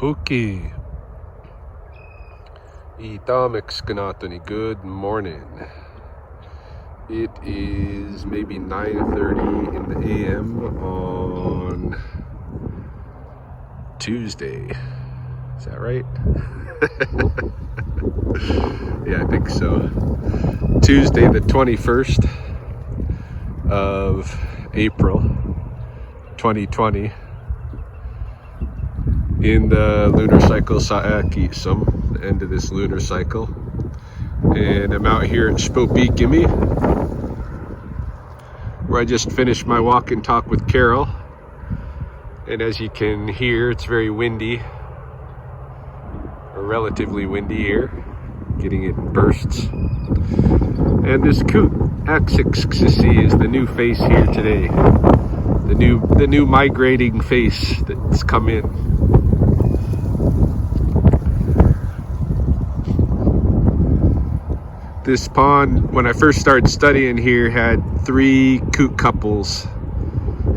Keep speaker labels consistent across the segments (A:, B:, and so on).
A: Okay. Good morning. It is maybe 9:30 in the AM on Tuesday. Is that right? Yeah, I think so. Tuesday the 21st of April 2020 in the lunar cycle Sspopiikimi, the end of this lunar cycle. And I'm out here at Sspopiikimi, where I just finished my walk and talk with Carol. And as you can hear, it's very windy, or relatively windy here, getting it in bursts. And this coot, Ecological, is the new face here today. The new migrating face that's come in. This pond, when I first started studying here, had 3 coot couples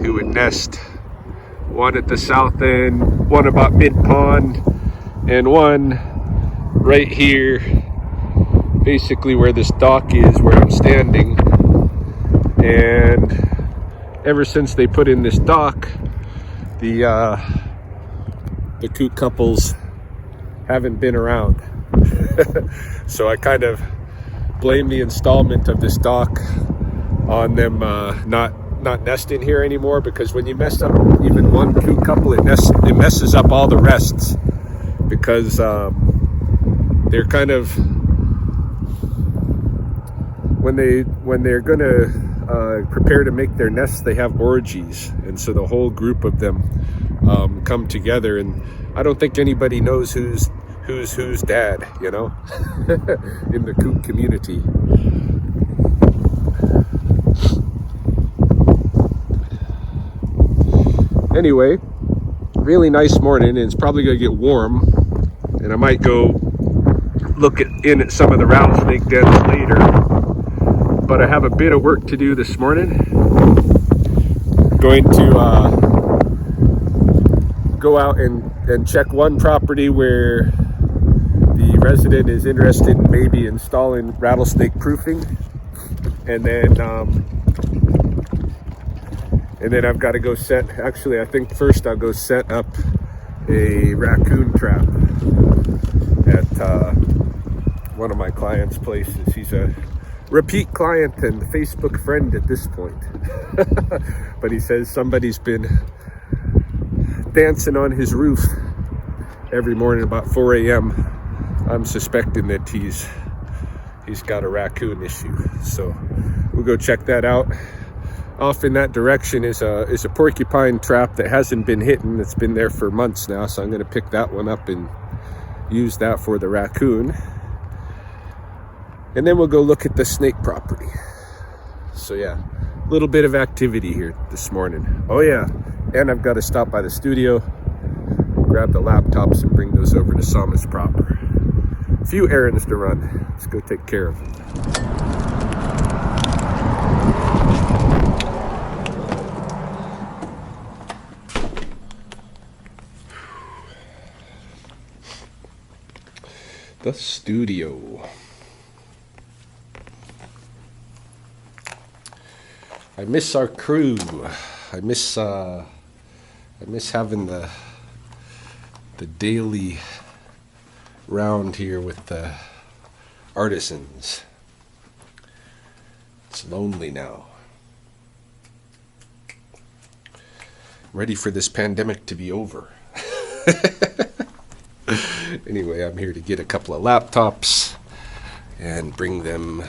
A: who would nest. One at the south end, one about mid-pond, and one right here, basically where this dock is, where I'm standing. And ever since they put in this dock, the coot couples haven't been around. So I kind of blame the installment of this dock on them not nesting here anymore, because when you mess up even one coot couple, it messes up all the rests, because they're kind of, when they're gonna prepare to make their nests, they have orgies, and so the whole group of them come together, and I don't think anybody knows who's dad, you know, in the coot community. Anyway, really nice morning, and it's probably gonna get warm, and I might go look in at some of the rattlesnake dens later, but I have a bit of work to do this morning. Going to go out and check one property where the resident is interested in maybe installing rattlesnake proofing, and then I've got to go I think first I'll go set up a raccoon trap at one of my clients' places. He's a repeat client and Facebook friend at this point. But he says somebody's been dancing on his roof every morning about 4 a.m. I'm suspecting that he's got a raccoon issue, so we'll go check that out. Off in that direction is a porcupine trap that hasn't been hitting. It's been there for months now, so I'm going to pick that one up and use that for the raccoon. And then we'll go look at the snake property. So yeah, a little bit of activity here this morning. Oh yeah, and I've got to stop by the studio, grab the laptops, and bring those over to Sspopiikimi proper. A few errands to run. Let's go take care of them. The studio. I miss our crew. I miss having the daily round here with the artisans. It's lonely now. I'm ready for this pandemic to be over. Anyway, I'm here to get a couple of laptops and bring them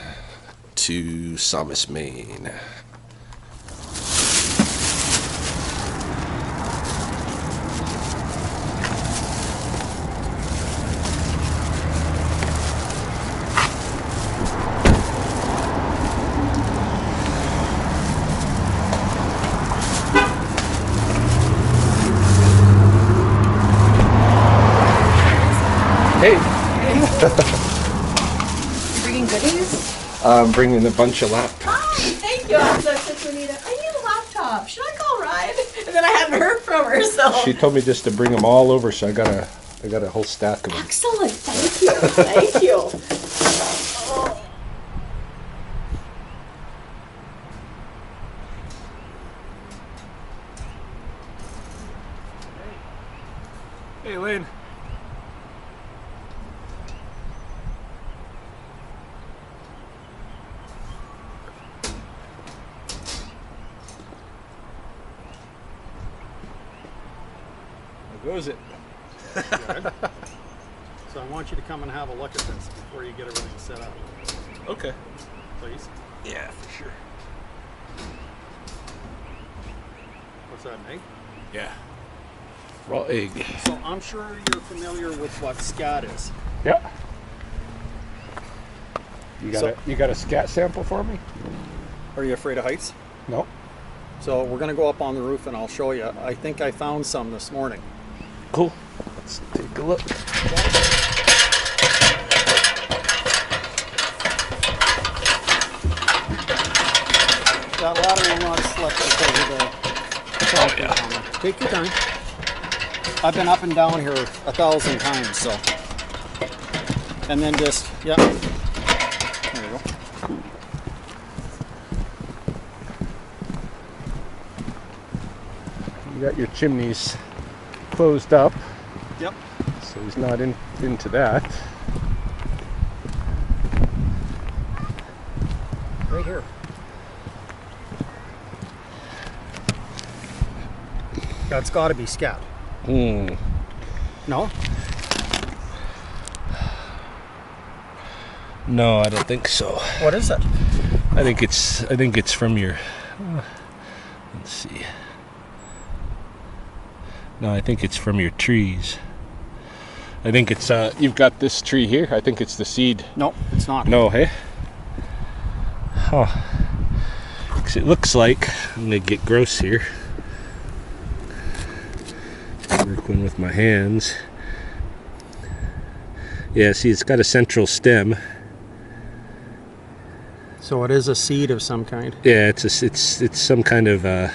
A: to Sspopiikimi, Maine. Hey.
B: You bringing goodies?
A: I'm bringing a bunch of laptops.
B: Oh, thank you. I'm so excited, Anita. I need a laptop. Should I call Ryan? And then I hadn't heard from her, so.
A: She told me just to bring them all over, so I got a I got a whole stack of them.
B: Excellent. Thank you. Thank you. Oh.
A: Hey, Lynn. How goes it?
C: Good. So I want you to come and have a look at this before you get everything set up.
A: Okay.
C: Please.
A: Yeah, for sure.
C: What's that, an egg?
A: Yeah. Raw egg.
C: So I'm sure you're familiar with what scat is.
A: Yeah. You got a scat sample for me?
C: Are you afraid of heights?
A: No.
C: So we're going to go up on the roof and I'll show you. I think I found some this morning.
A: Cool. Let's take a look.
C: That ladder will not slip because of the...
A: Oh, yeah.
C: Take your time. I've been up and down here 1,000 times, so. And then just, yeah. There you go.
A: You got your chimneys closed up,
C: Yep.
A: so he's not into that.
C: Right here. That's got to be scat.
A: Hmm.
C: No?
A: No, I don't think so.
C: What is it?
A: I think it's from your. Let's see. No, I think it's from your trees. I think it's you've got this tree here. I think it's the seed.
C: No, it's not.
A: No, hey. Huh. 'Cause it looks like I'm gonna get gross here. Working with my hands. Yeah, see, it's got a central stem.
C: So it is a seed of some kind.
A: Yeah, it's some kind of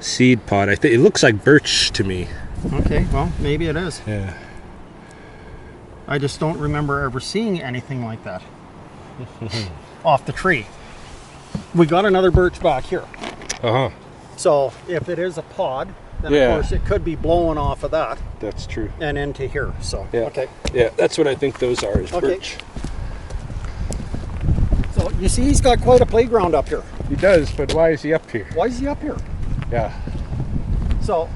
A: seed pod. I think it looks like birch to me.
C: Okay, well, maybe it is.
A: Yeah.
C: I just don't remember ever seeing anything like that off the tree. We got another birch back here.
A: Uh huh.
C: So if it is a pod, then
A: Yeah.
C: of course it could be blowing off of that
A: That's true.
C: and into here. So
A: Yeah.
C: okay.
A: Yeah, that's what I think those are. Is
C: Okay.
A: birch.
C: So you see, he's got quite a playground up here.
A: He does, but why is he up here?
C: Why is he up here?
A: Yeah.
C: So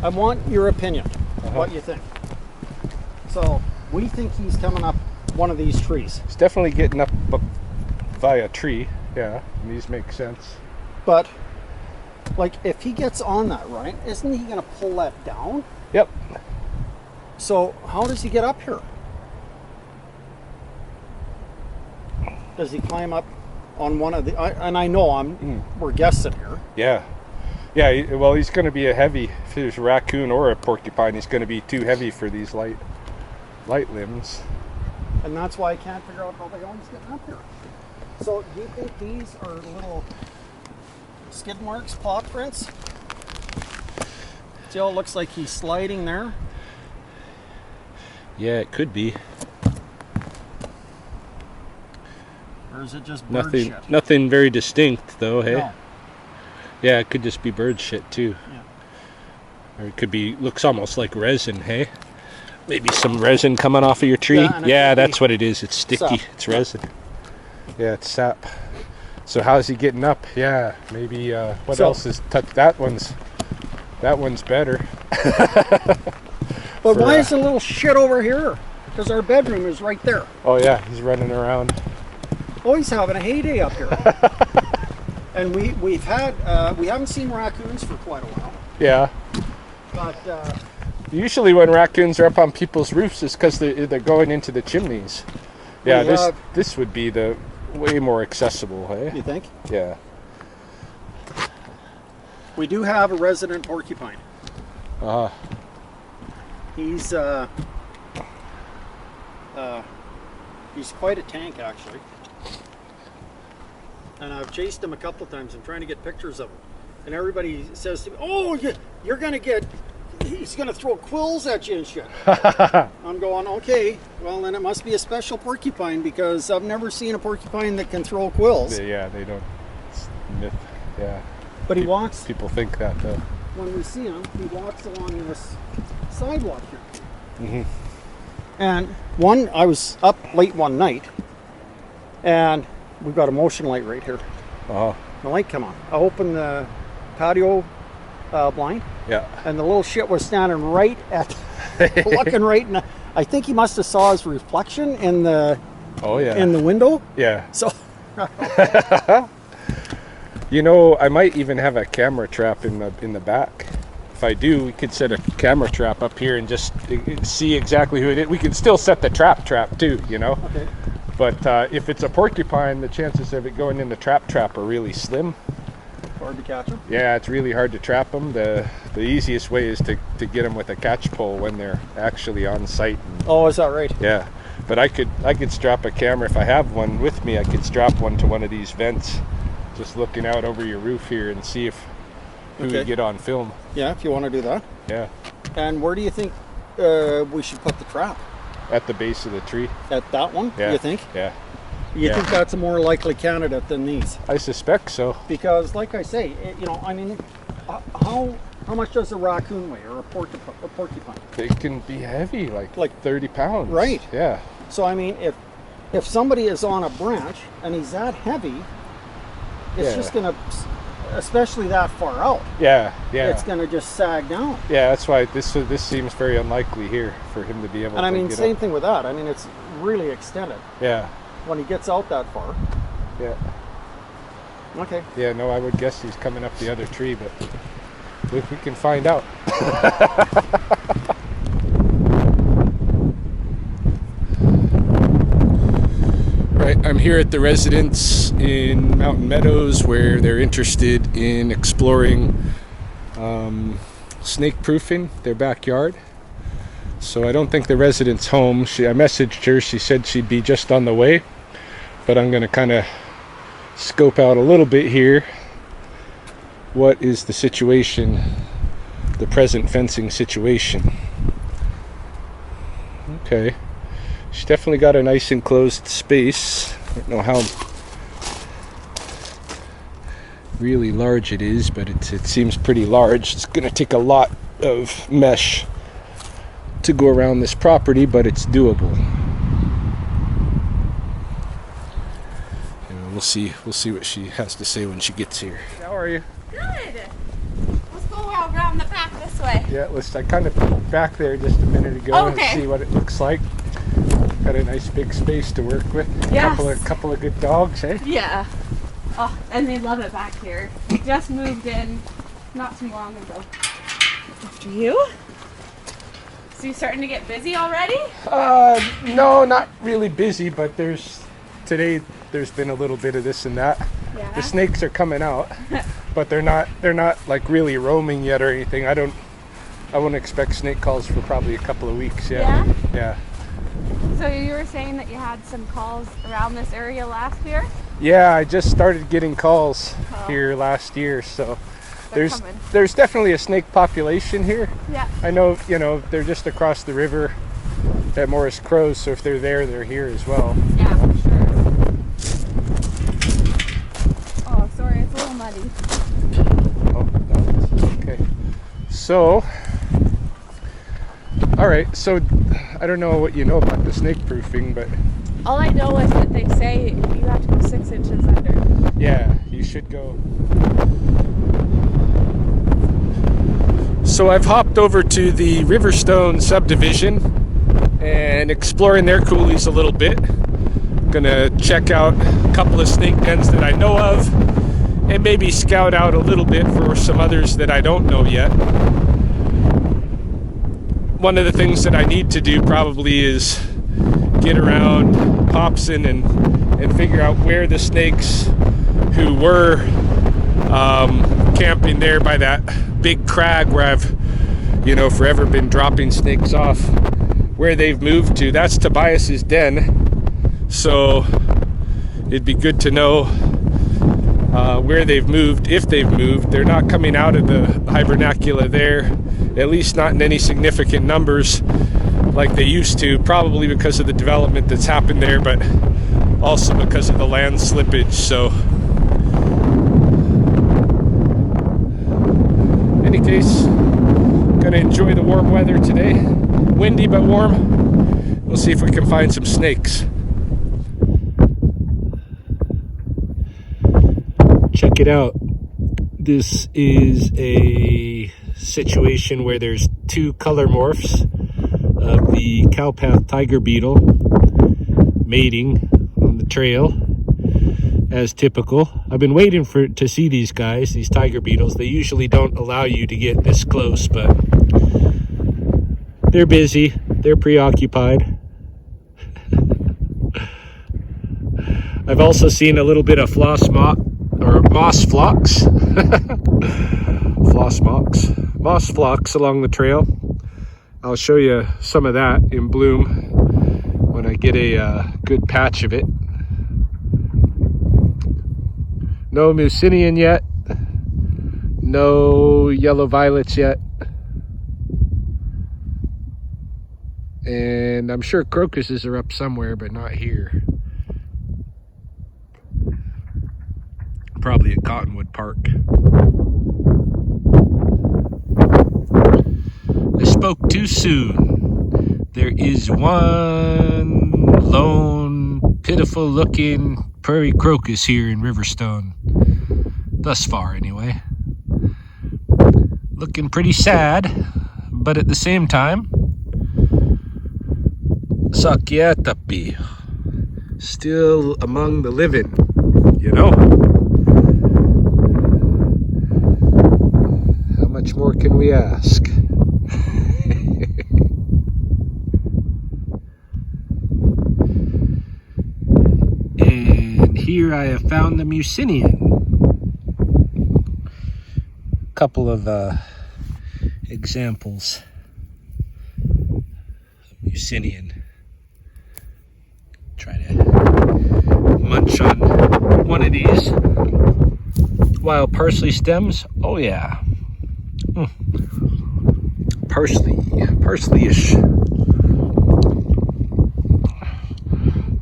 C: I want your opinion.
A: Uh-huh.
C: What you think? So we think he's coming up one of these trees,
A: He's definitely getting up via a tree. Yeah, and these make sense.
C: but like if he gets on that, right? Isn't he going to pull that down?
A: Yep.
C: So how does he get up here? Does he climb up on one of the? And I know we're guessing here.
A: Yeah. Yeah. Well, he's going to be a heavy. If there's a raccoon or a porcupine, he's going to be too heavy for these light limbs.
C: And that's why I can't figure out how the hell he's getting up here. So do you think these are little skid marks, paw prints? See how it looks like he's sliding there?
A: Yeah, it could be.
C: Or is it just bird shit?
A: Nothing very distinct, though. Hey.
C: No.
A: Yeah, it could just be bird shit too.
C: Yeah.
A: Or it could be, looks almost like resin, hey? Maybe some resin coming off of your tree.
C: Yeah, and it
A: Yeah,
C: could be
A: that's what it is. It's sticky.
C: sap.
A: It's resin. Yeah, it's sap. So how's he getting up? Yeah, maybe what else is that one's better.
C: But why is the little shit over here? Because our bedroom is right there.
A: Oh yeah, he's running around.
C: Oh, he's having a heyday up here. And we haven't seen raccoons for quite a while.
A: Yeah.
C: But
A: Usually when raccoons are up on people's roofs, it's because they're going into the chimneys. Yeah, this would be the way more accessible, hey?
C: you think?
A: Yeah.
C: We do have a resident porcupine.
A: Uh-huh.
C: He's quite a tank, actually. And I've chased him a couple of times. I'm trying to get pictures of him. And everybody says to me, oh, you're going to get... He he's gonna throw quills at you and shit. I'm going, okay, well then it must be a special porcupine because I've never seen a porcupine that can throw quills.
A: Yeah, they don't. It's myth. Yeah.
C: But he walks,
A: People think that though.
C: when we see him, he walks along this sidewalk here.
A: Mm-hmm.
C: And I was up late one night, and we've got a motion light right here.
A: Oh.
C: The light come on. I opened the patio blind,
A: Yeah.
C: and the little shit was standing right at, looking right in the, I think he must have saw his reflection in the
A: Oh yeah.
C: in the window.
A: Yeah.
C: So
A: You know, I might even have a camera trap in the back. If I do, we could set a camera trap up here and just see exactly who it is. We can still set the trap too, you know.
C: okay.
A: But if it's a porcupine, the chances of it going in the trap are really slim.
C: Hard to catch him.
A: Yeah, it's really hard to trap them. The easiest way is to get them with a catch pole when they're actually on site.
C: Oh, is that right?
A: Yeah, but I could strap a camera if I have one with me. I could strap one to one of these vents, just looking out over your roof here and see if who
C: Okay.
A: we get on film.
C: Yeah, if you want to do that.
A: Yeah,
C: And where do you think we should put the trap?
A: at the base of the tree.
C: At that one?
A: Yeah,
C: You think?
A: Yeah,
C: You
A: Yeah.
C: think that's a more likely candidate than these?
A: I suspect so.
C: Because, like I say, you know, I mean, how much does a raccoon weigh or a porcupine?
A: They can be heavy, like 30 pounds.
C: Right.
A: Yeah.
C: So I mean, if somebody is on a branch and he's that heavy, it's
A: Yeah.
C: just gonna, especially that far out,
A: Yeah. Yeah.
C: it's gonna just sag down.
A: Yeah, that's why this seems very unlikely here for him to be able
C: And
A: to
C: I mean,
A: get
C: same
A: up.
C: thing with that. I mean, it's really extended
A: Yeah.
C: when he gets out that far.
A: Yeah.
C: Okay.
A: Yeah, no, I would guess he's coming up the other tree, but we can find out. Right, I'm here at the residence in Mountain Meadows where they're interested in exploring snake proofing their backyard. So I don't think the resident's home. I messaged her, she said she'd be just on the way, but I'm gonna kind of scope out a little bit here. What is the situation, the present fencing situation? Okay, she's definitely got a nice enclosed space. I don't know how really large it is, but it seems pretty large. It's gonna take a lot of mesh to go around this property, but it's doable. We'll see what she has to say when she gets here. How are you?
B: Good. Let's go around the back this way.
A: Yeah, I kind of back there just a minute ago
B: Okay.
A: and see what it looks like. Got a nice big space to work with.
B: Yes.
A: Couple of good dogs, eh?
B: Yeah. Oh, and they love it back here. We just moved in not too long ago. After you? So you starting to get busy already?
A: No, not really busy, but today there's been a little bit of this and that.
B: Yeah.
A: The snakes are coming out, but they're not like really roaming yet or anything. I wouldn't expect snake calls for probably a couple of weeks. Yeah. Yeah.
B: So you were saying that you had some calls around this area last year?
A: Yeah, I just started getting calls here last year, so
B: They're coming.
A: there's definitely a snake population here.
B: Yeah.
A: I know, they're just across the river at Morris Crows, so if they're there, they're here as well.
B: Yeah, for sure. Oh, sorry, it's a little muddy.
A: Oh, no, it's okay. So, all right, so I don't know what you know about the snake proofing, but
B: All I know is that they say you have to go 6 inches under.
A: yeah, you should go. So I've hopped over to the Riverstone subdivision and exploring their coulees a little bit. Gonna check out a couple of snake dens that I know of and maybe scout out a little bit for some others that I don't know yet. One of the things that I need to do probably is get around Hobson and figure out where the snakes who were camping there by that big crag where I've forever been dropping snakes off, where they've moved to. That's Tobias's den, so it'd be good to know where they've moved, if they've moved. They're not coming out of the hibernacula there, at least not in any significant numbers like they used to, probably because of the development that's happened there, but also because of the land slippage. So in any case, gonna enjoy the warm weather today. Windy but warm. We'll see if we can find some snakes. Check it out. This is a situation where there's two color morphs of the cowpath tiger beetle mating on the trail, as typical. I've been waiting to see these guys, these tiger beetles. They usually don't allow you to get this close, but they're busy, they're preoccupied. I've also seen a little bit of moss phlox moss phlox along the trail. I'll show you some of that in bloom when I get a good patch of it. No mucinian yet, no yellow violets yet, and I'm sure crocuses are up somewhere, but not here. Probably at Cottonwood Park. I spoke too soon. There is one lone, pitiful looking prairie crocus here in Riverstone. Thus far, anyway. Looking pretty sad, but at the same time, Sspopiikimi, still among the living, you know? How much more can we ask? And here I have found the mucinian. Couple of examples of mucinian. Try to munch on one of these. Wild parsley stems. Oh yeah. Parsley-ish.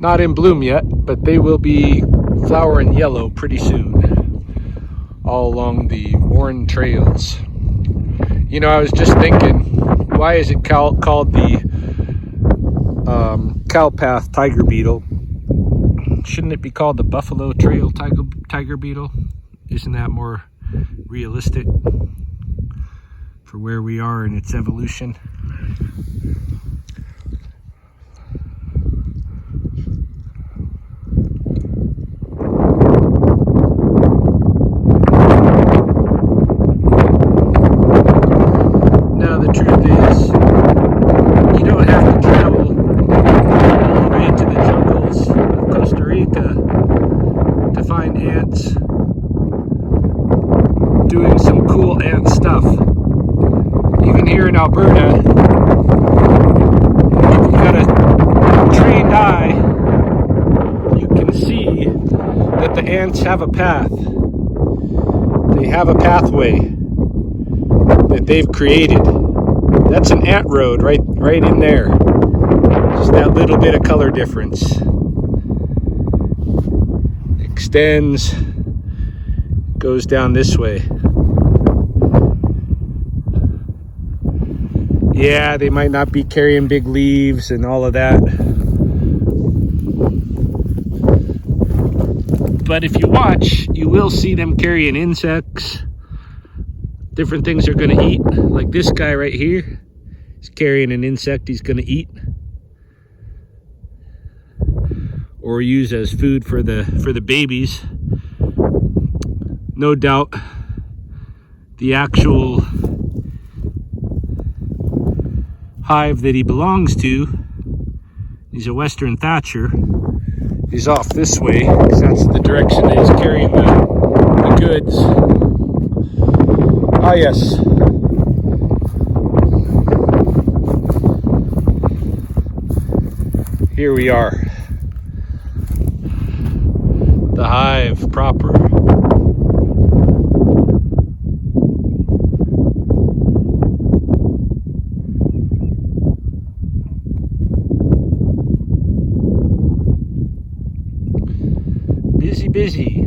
A: Not in bloom yet, but they will be flowering yellow pretty soon, all along the worn trails. You know, I was just thinking, why is it called the cowpath tiger beetle? Shouldn't it be called the buffalo trail tiger beetle? Isn't that more realistic for where we are in its evolution? Now the truth is, you don't have to travel all the way to the jungles of Costa Rica to find ants doing some cool ant stuff. Even here in Alberta, if you've got a trained eye, you can see that the ants have a path. They have a pathway that they've created. That's an ant road right in there. Just that little bit of color difference. Extends, goes down this way. Yeah, they might not be carrying big leaves and all of that. But if you watch, you will see them carrying insects, different things they're going to eat. Like this guy right here is carrying an insect he's going to eat or use as food for the babies. No doubt the actual hive that he belongs to, he's a Western Thatcher, he's off this way because that's the direction that he's carrying the goods. Ah yes, here we are, the hive. live proper. Busy, busy.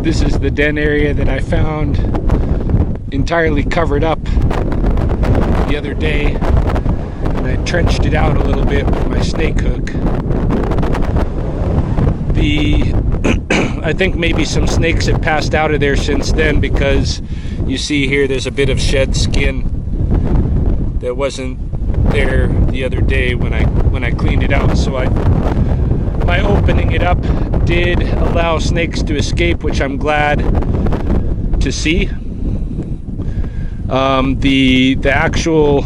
A: This is the den area that I found entirely covered up the other day, and I trenched it out a little bit with my snake hook. I think maybe some snakes have passed out of there since then, because you see here there's a bit of shed skin that wasn't there the other day when I cleaned it out. So by opening it up did allow snakes to escape, which I'm glad to see. The actual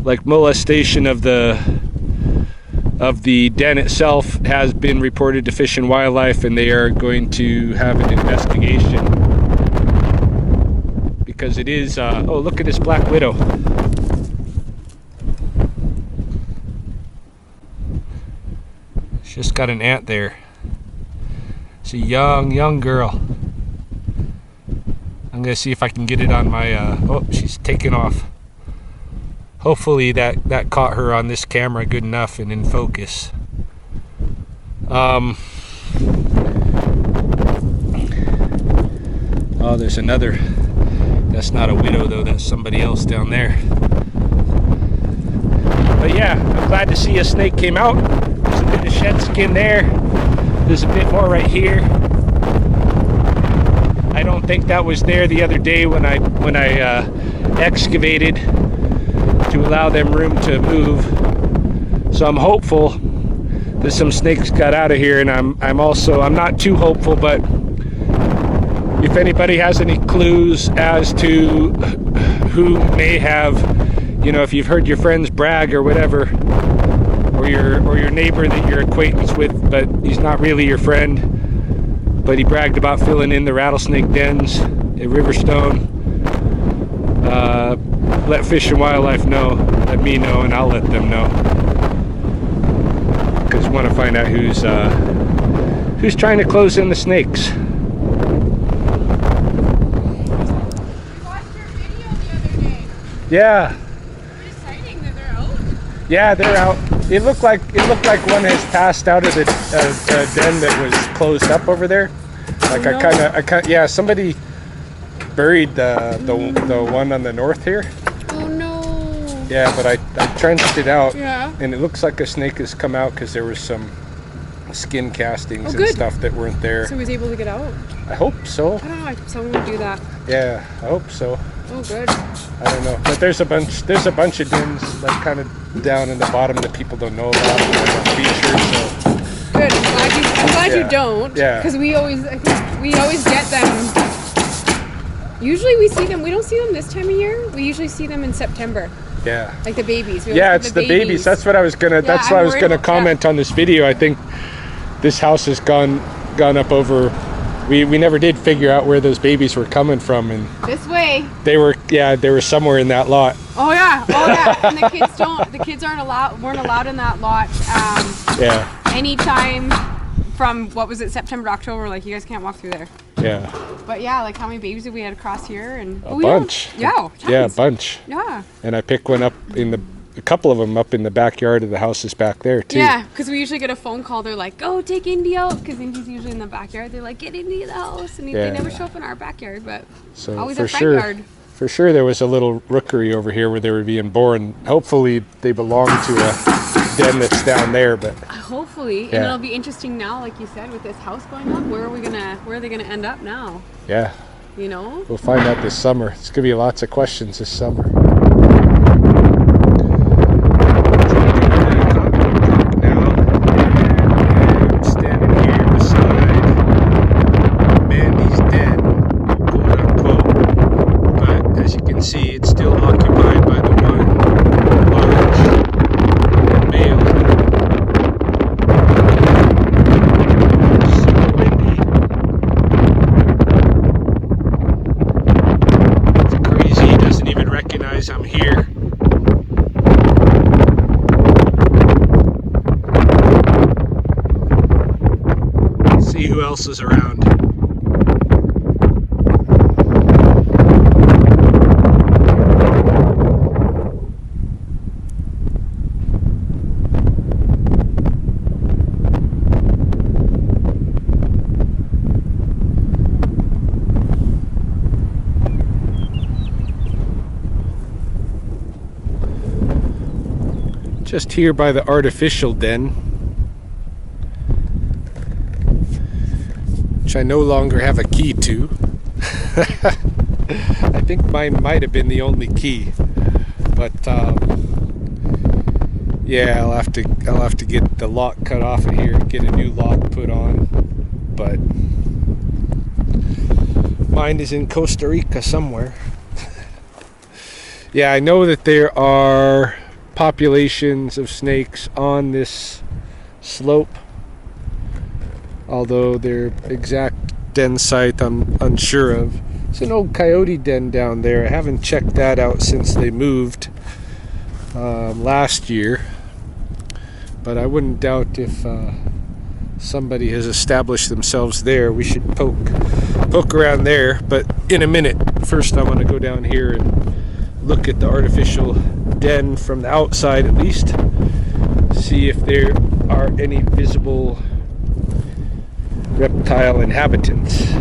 A: like molestation of the den itself has been reported to Fish and Wildlife, and they are going to have an investigation, because it is oh, look at this black widow. It's just got an ant there. It's a young girl. I'm gonna see if I can get it on my oh, she's taking off. Hopefully that caught her on this camera good enough and in focus. Oh, there's another. That's not a widow though, that's somebody else down there. But yeah, I'm glad to see a snake came out. There's a bit of shed skin there. There's a bit more right here. I don't think that was there the other day when I excavated to allow them room to move. So I'm hopeful that some snakes got out of here, and I'm not too hopeful, but if anybody has any clues as to who may have, you know, if you've heard your friends brag or whatever, or your neighbor that you're acquaintance with, but he's not really your friend, but he bragged about filling in the rattlesnake dens at Riverstone, let Fish and Wildlife know, let me know, and I'll let them know, because I want to find out who's trying to close in the snakes.
B: We watched your video the other day.
A: Yeah.
B: Pretty exciting that they're out.
A: Yeah, they're out. It looked like one has passed out of the den that was closed up over there. Like
B: Oh, no.
A: I kind yeah, somebody buried the one on the north here.
B: Oh no.
A: Yeah, but I trenched it out.
B: Yeah.
A: And it looks like a snake has come out, because there was some skin castings and
B: good.
A: stuff that weren't there.
B: So he was able to get out?
A: I hope so.
B: I don't know, someone would do that.
A: Yeah, I hope so.
B: Oh good.
A: I don't know, but there's a bunch of dens like kind of down in the bottom that people don't know about, that are featured, so.
B: Good. I'm glad you
A: Yeah.
B: don't.
A: Yeah.
B: Because we always get them. Usually we see them. We don't see them this time of year. We usually see them in September.
A: Yeah.
B: Like the babies. We
A: Yeah,
B: always
A: it's
B: get
A: the babies. That's what I was gonna. That's why I was gonna comment on this video. I think this house has gone up over. We never did figure out where those babies were coming from, and
B: This way.
A: they were somewhere in that lot.
B: Oh yeah. And the kids weren't allowed in that lot.
A: Yeah.
B: Anytime from what was it, September to October? Like you guys can't walk through there.
A: Yeah.
B: But yeah, like how many babies did we had across here? And
A: A bunch.
B: Yeah.
A: Yeah, a
B: Tons.
A: bunch.
B: Yeah.
A: And I picked one up a couple of them up in the backyard of the houses back there too.
B: Yeah, because we usually get a phone call. They're like, "Go take Indy out," because Indy's usually in the backyard. They're like, "Get Indy in the house," and
A: Yeah.
B: they never show up in our backyard, but
A: So
B: always
A: for
B: our front
A: sure,
B: yard.
A: for sure, there was a little rookery over here where they were being born. Hopefully, they belong to a den that's down there. But
B: Hopefully, and
A: Yeah.
B: it'll be interesting now, like you said, with this house going up. Where are they gonna end up now?
A: yeah,
B: You know?
A: we'll find out this summer. It's gonna be lots of questions this summer. Standing here beside Mandy's den, quote unquote. But as you can see, it's still occupied by the one large male. Super windy. It's crazy. He doesn't even recognize realize I'm here. See who else is around. Just here by the artificial den, which I no longer have a key to. I think mine might have been the only key, but yeah, I'll have to get the lock cut off of here and get a new lock put on. But mine is in Costa Rica somewhere. Yeah, I know that there are populations of snakes on this slope, although their exact den site I'm unsure of. It's an old coyote den down there. I haven't checked that out since they moved last year, but I wouldn't doubt if somebody has established themselves there. We should poke around there, but in a minute. First I want to go down here and look at the artificial den from the outside, at least see if there are any visible reptile inhabitants.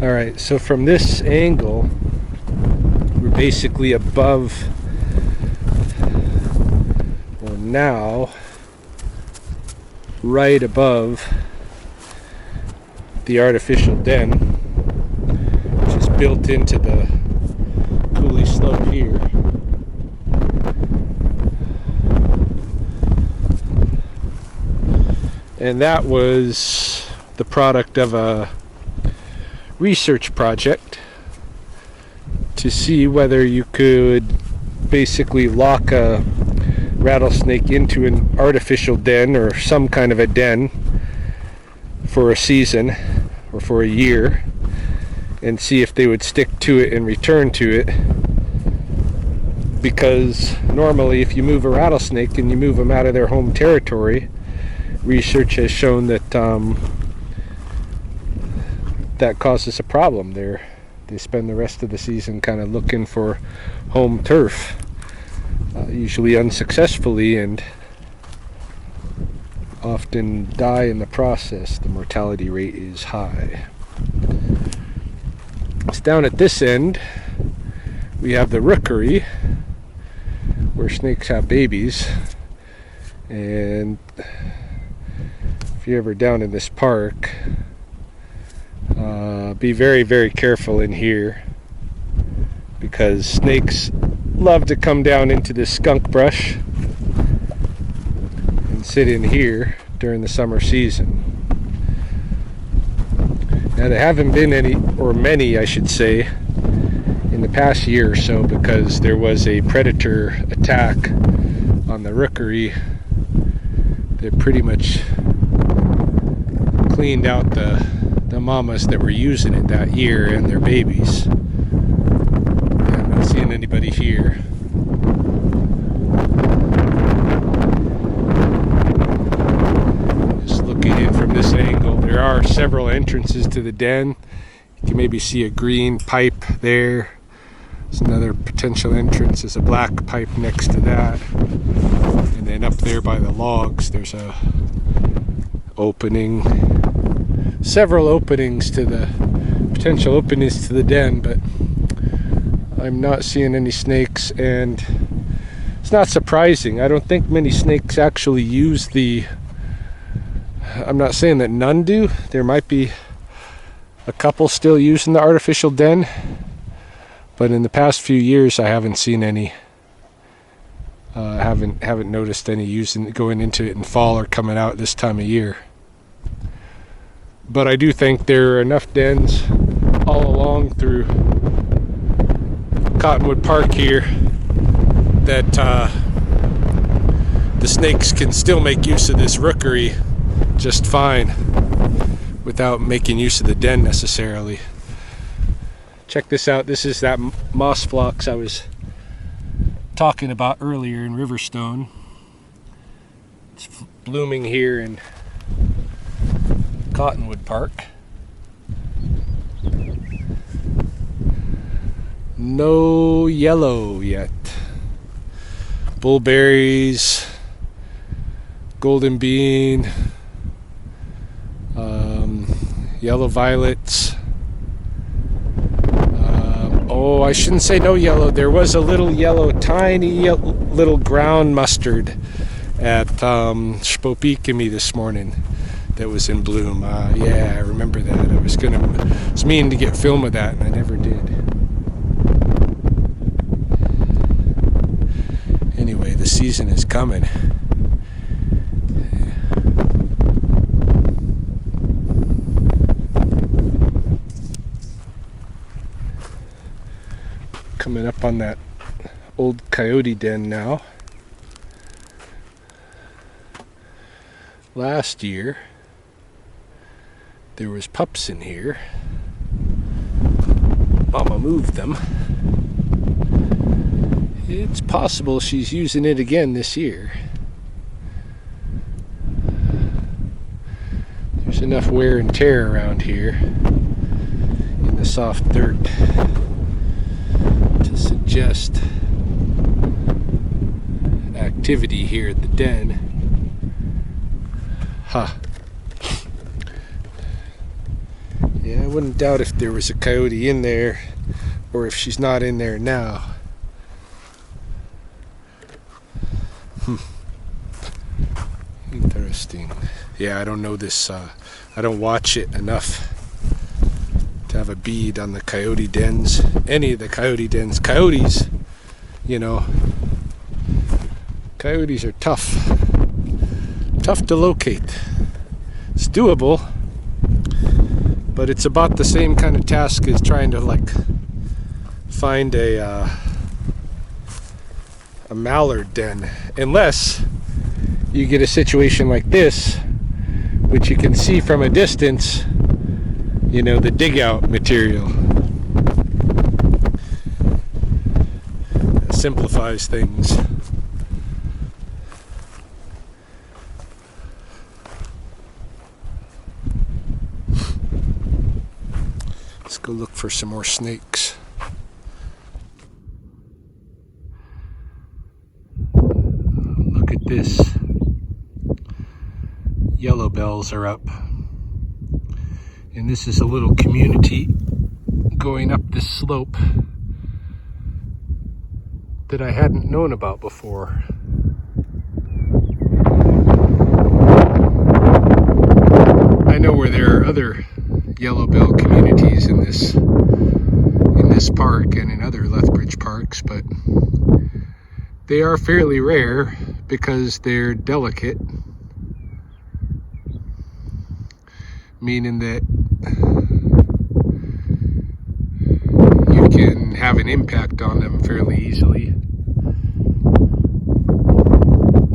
A: Alright, so from this angle, we're basically above, well now, right above the artificial den, which is built into the coulee slope here. And that was the product of a research project to see whether you could basically lock a rattlesnake into an artificial den or some kind of a den for a season or for a year and see if they would stick to it and return to it. Because normally if you move a rattlesnake and you move them out of their home territory, research has shown that that causes a problem there. They spend the rest of the season kind of looking for home turf, usually unsuccessfully, and often die in the process. The mortality rate is high. It's down at this end we have the rookery where snakes have babies, and if you're ever down in this park, be very, very careful in here, because snakes love to come down into this skunk brush and sit in here during the summer season. Now there haven't been any, or many I should say, in the past year or so, because there was a predator attack on the rookery. They pretty much cleaned out the mamas that were using it that year and their babies. I'm not seeing anybody here. Just looking in from this angle, there are several entrances to the den. You can maybe see a green pipe there. There's another potential entrance. There's a black pipe next to that. And then up there by the logs, there's a opening. Several openings to the potential openings to the den, but I'm not seeing any snakes, and it's not surprising. I don't think many snakes actually use the... I'm not saying that none do. There might be a couple still using the artificial den, but in the past few years I haven't seen any. Haven't noticed any using going into it in fall or coming out this time of year. But I do think there are enough dens all along through Cottonwood Park here that the snakes can still make use of this rookery just fine without making use of the den necessarily. Check this out. This is that moss phlox I was talking about earlier in Riverstone. It's blooming here in Cottonwood Park. No yellow yet. Bullberries, golden bean, yellow violets. Oh, I shouldn't say no yellow. There was a little yellow, tiny little ground mustard at Sspopiikimi this morning that was in bloom. Yeah, I remember that. I was meaning to get film of that, and I never did. Anyway, the season is coming. Coming up on that old coyote den now. Last year there was pups in here. Mama moved them. It's possible she's using it again this year. There's enough wear and tear around here in the soft dirt to suggest activity here at the den. Huh. Yeah, I wouldn't doubt if there was a coyote in there, or if she's not in there now. Interesting. Yeah, I don't know this. I don't watch it enough to have a bead on the coyote dens. Any of the coyote dens. Coyotes, you know. Coyotes are tough. Tough to locate. It's doable, but it's about the same kind of task as trying to find a mallard den, unless you get a situation like this, which you can see from a distance, you know, the dig out material. That simplifies things. Let's go look for some more snakes. Look at this. Yellow bells are up. And this is a little community going up this slope that I hadn't known about before. I know where there are other yellowbell communities in this park and in other Lethbridge parks, but they are fairly rare because they're delicate, meaning that you can have an impact on them fairly easily.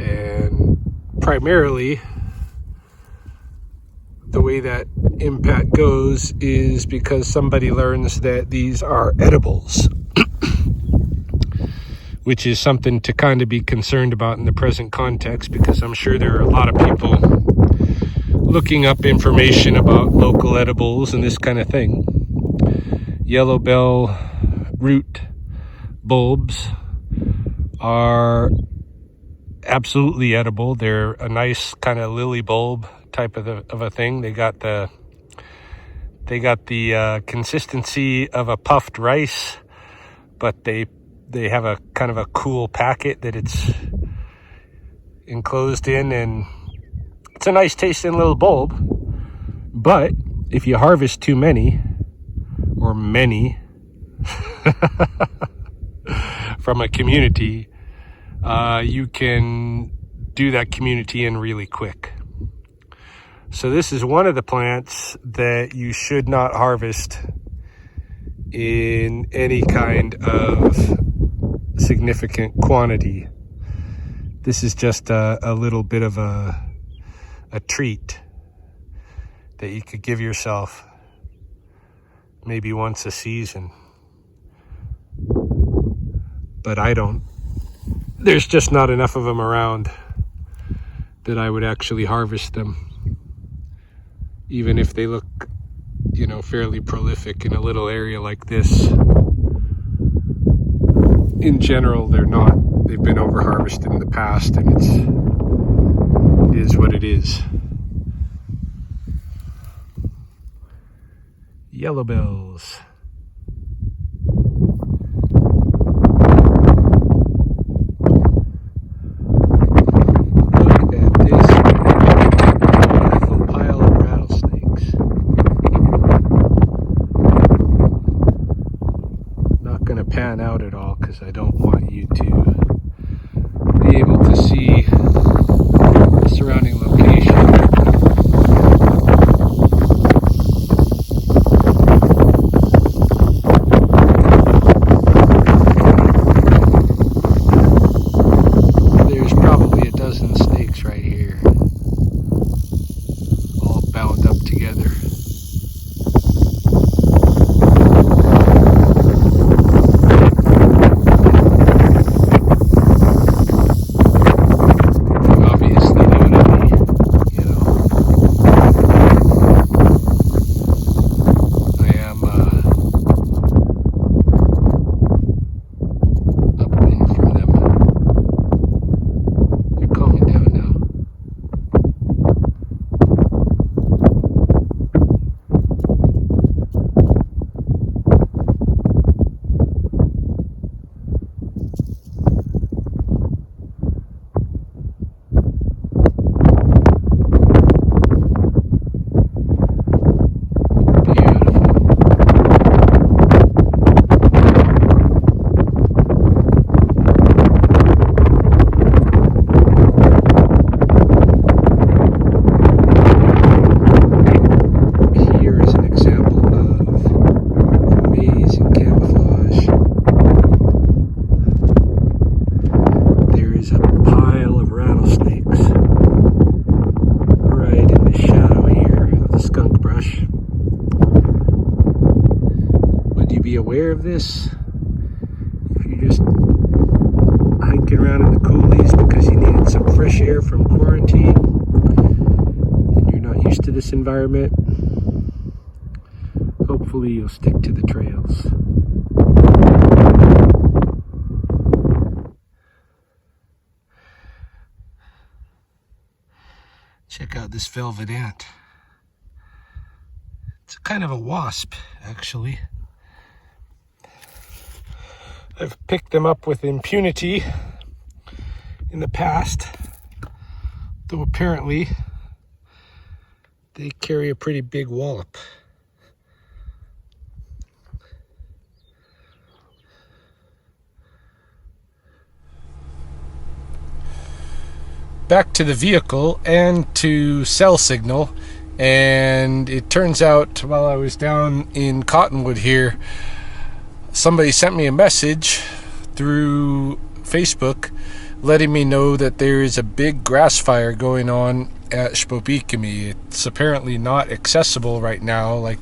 A: And primarily, the way that impact goes is because somebody learns that these are edibles, which is something to kind of be concerned about in the present context, because I'm sure there are a lot of people looking up information about local edibles and this kind of thing. Yellow bell root bulbs are absolutely edible. They're a nice kind of lily bulb type of a thing. They got the consistency of a puffed rice, but they have a kind of a cool packet that it's enclosed in, and it's a nice tasting little bulb. But if you harvest too many, or many, from a community, you can do that community in really quick. So this is one of the plants that you should not harvest in any kind of significant quantity. This is just a little bit of a treat that you could give yourself maybe once a season. But I don't. There's just not enough of them around that I would actually harvest them. Even if they look, you know, fairly prolific in a little area like this. In general, they're not. They've been over harvested in the past, and it is what it is. Yellow bells. Look at this beautiful pile of rattlesnakes. Not going to pan out at all because I don't want you to be able to see the surrounding location. There's probably a dozen snakes right here, all bound up together. Aware of this if you're just hiking around in the coulees because you needed some fresh air from quarantine and you're not used to this environment. Hopefully you'll stick to the trails. Check out this velvet ant. It's kind of a wasp, actually. I've picked them up with impunity in the past, though apparently they carry a pretty big wallop. Back to the vehicle and to cell signal, and it turns out while I was down in Cottonwood here, somebody sent me a message through Facebook letting me know that there is a big grass fire going on at Sspopiikimi. It's apparently not accessible right now, like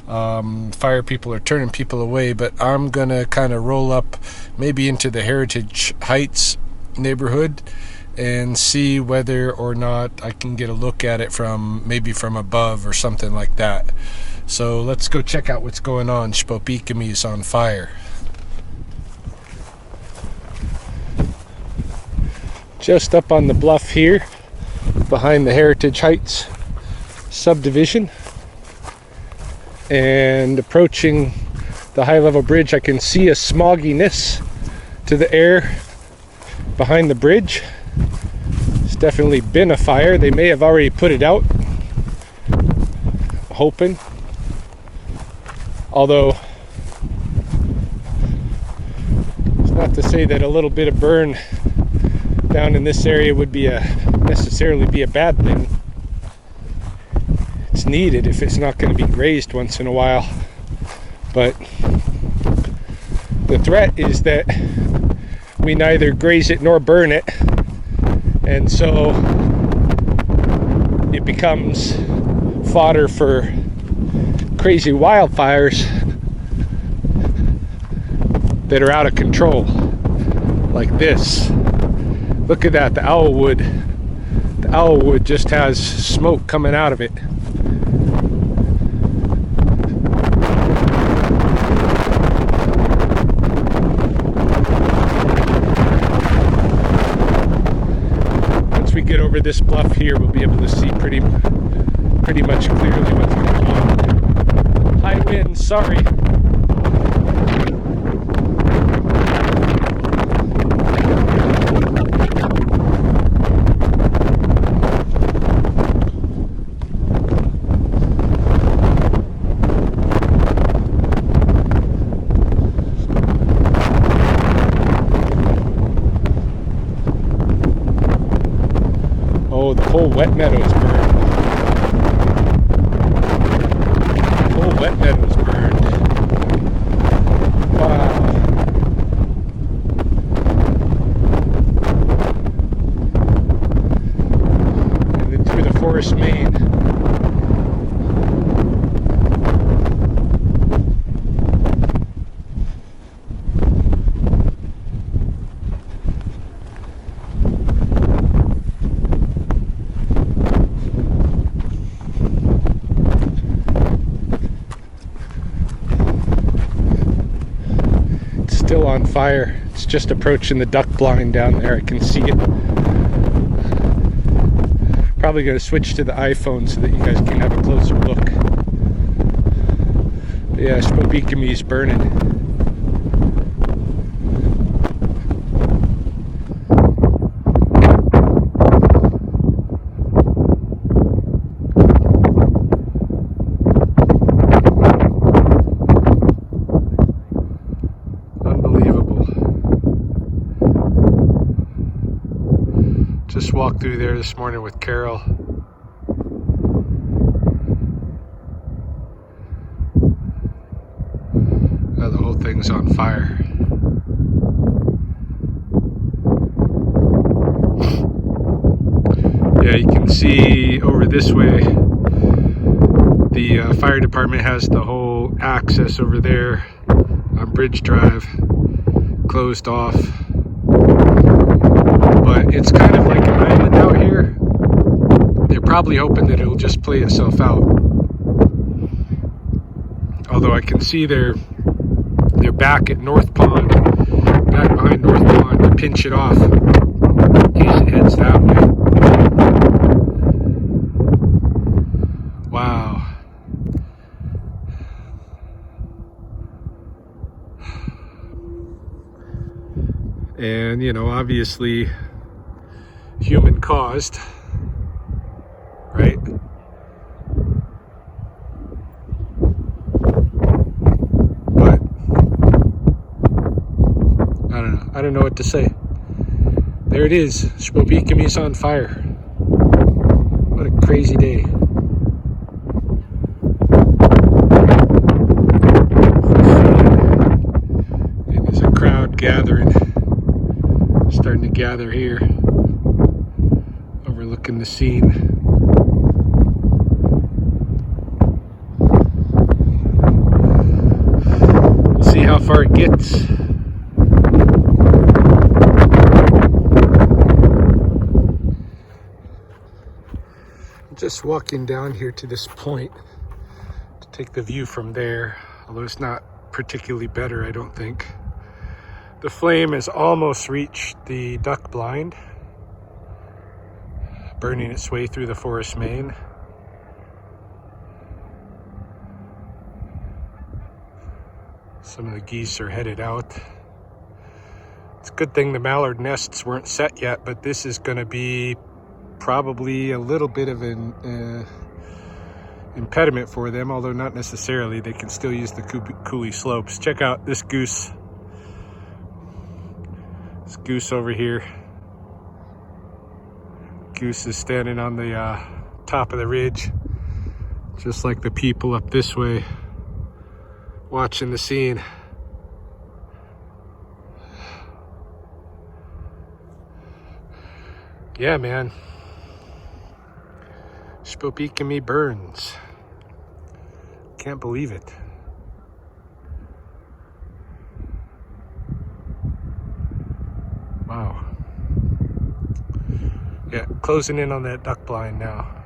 A: fire people are turning people away, but I'm gonna kind of roll up maybe into the Heritage Heights neighborhood and see whether or not I can get a look at it from above or something like that. So let's go check out what's going on. Sspopiikimi is on fire. Just up on the bluff here, behind the Heritage Heights subdivision, and approaching the high level bridge, I can see a smogginess to the air behind the bridge. It's definitely been a fire. They may have already put it out, hoping. Although, it's not to say that a little bit of burn down in this area would be necessarily be a bad thing. It's needed if it's not going to be grazed once in a while. But the threat is that we neither graze it nor burn it, and so it becomes fodder for crazy wildfires that are out of control, like this. Look at that, the owlwood. The owlwood just has smoke coming out of it. Once we get over this bluff here, we'll be able to see pretty much clearly what's going on. High wind, sorry. Oh, the whole wet meadows burned. The whole wet meadows burned. Wow. And then through the forest main. Still on fire. It's just approaching the duck blind down there. I can see it. Probably going to switch to the iPhone so that you guys can have a closer look. But yeah, Sspopiikimi is burning. Just walked through there this morning with Carol. The whole thing's on fire. Yeah, you can see over this way, the fire department has the whole access over there on Bridge Drive closed off. But it's kind of like an island out here. They're probably hoping that it'll just play itself out. Although I can see they're back at North Pond, back behind North Pond to pinch it off in case it heads that way. Wow. And, you know, obviously human caused, right? But I don't know what to say. There it is. Sspopiikimi's on fire. What a crazy day. And there's a crowd gathering. Starting to gather here, overlooking the scene. We'll see how far it gets. Just walking down here to this point to take the view from there, although it's not particularly better, I don't think. The flame has almost reached the duck blind, burning its way through the forest main. Some of the geese are headed out. It's a good thing the mallard nests weren't set yet, but this is going to be probably a little bit of an impediment for them, although not necessarily. They can still use the coulee slopes. Check out this goose. This goose over here. Goose is standing on the top of the ridge, just like the people up this way watching the scene. Yeah, man. Sspopiikimi burns. Can't believe it. Wow. Yeah, closing in on that duck blind now.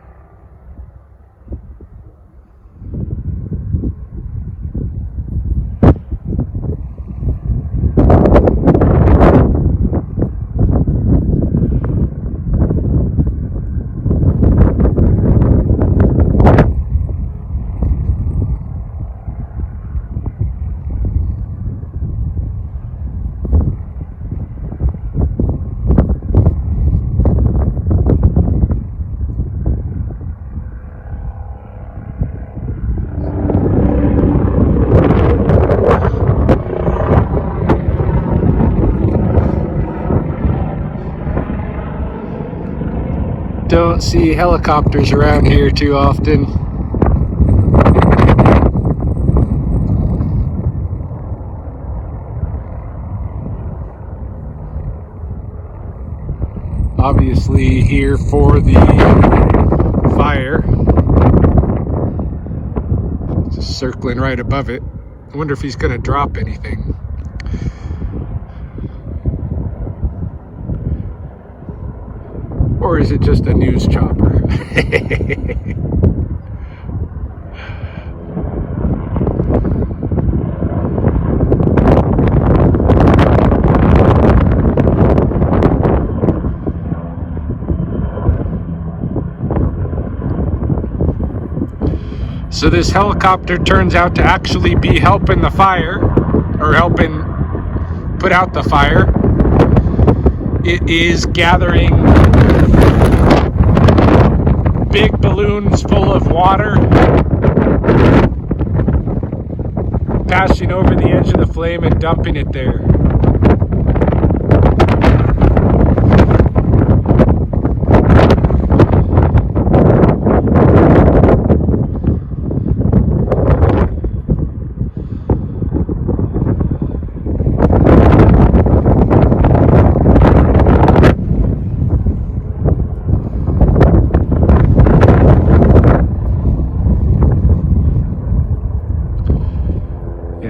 A: Don't see helicopters around here too often. Obviously here for the fire. Just circling right above it. I wonder if he's going to drop anything. Or is it just a news chopper? So this helicopter turns out to actually be helping the fire, or helping put out the fire. It is gathering big balloons full of water, passing over the edge of the flame and dumping it there.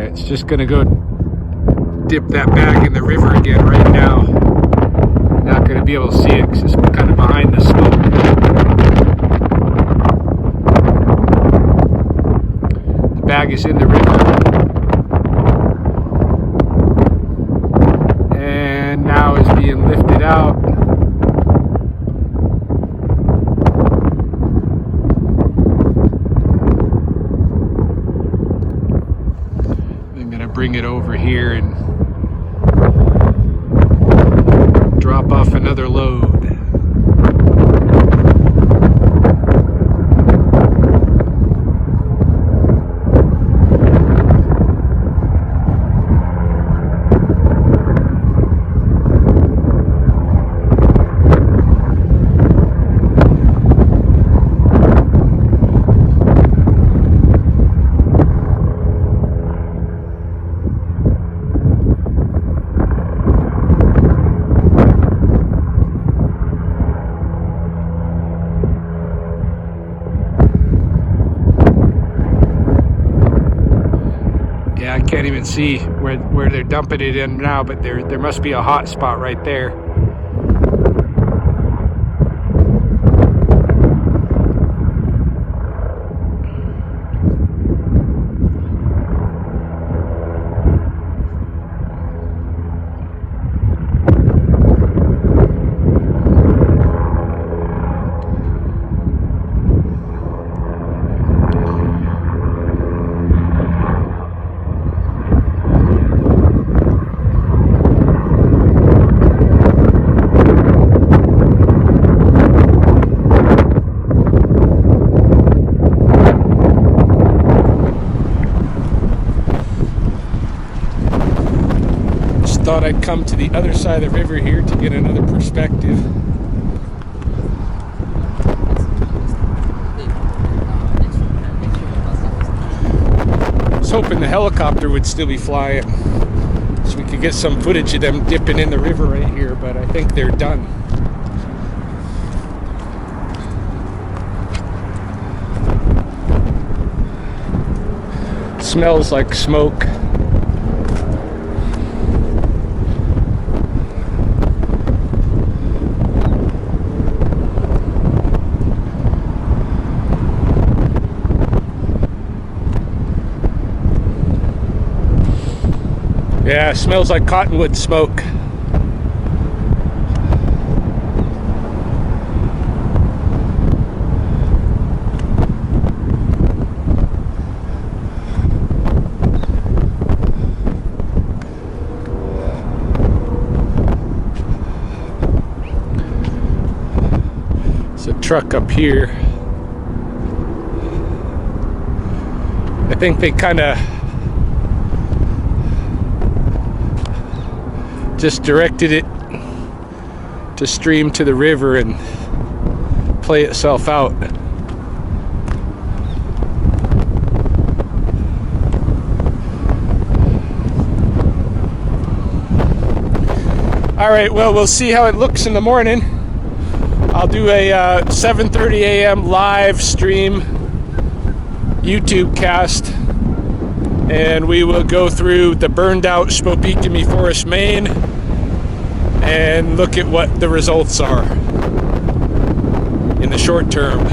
A: It's just gonna go dip that bag in the river again right now. Not gonna be able to see it because it's kind of behind the smoke. The bag is in the river. And now is being lifted out. Bring it over here and drop off another load. I can't even see where they're dumping it in now, but there must be a hot spot right there. thought I'd come to the other side of the river here to get another perspective. I was hoping the helicopter would still be flying so we could get some footage of them dipping in the river right here, but I think they're done. Smells like smoke. Yeah, it smells like cottonwood smoke. There's a truck up here. I think they kind of just directed it to stream to the river and play itself out. All right, well, we'll see how it looks in the morning. I'll do a 7:30 a.m. live stream YouTube cast, and we will go through the burned out Sspopiikimi forest main and look at what the results are in the short term.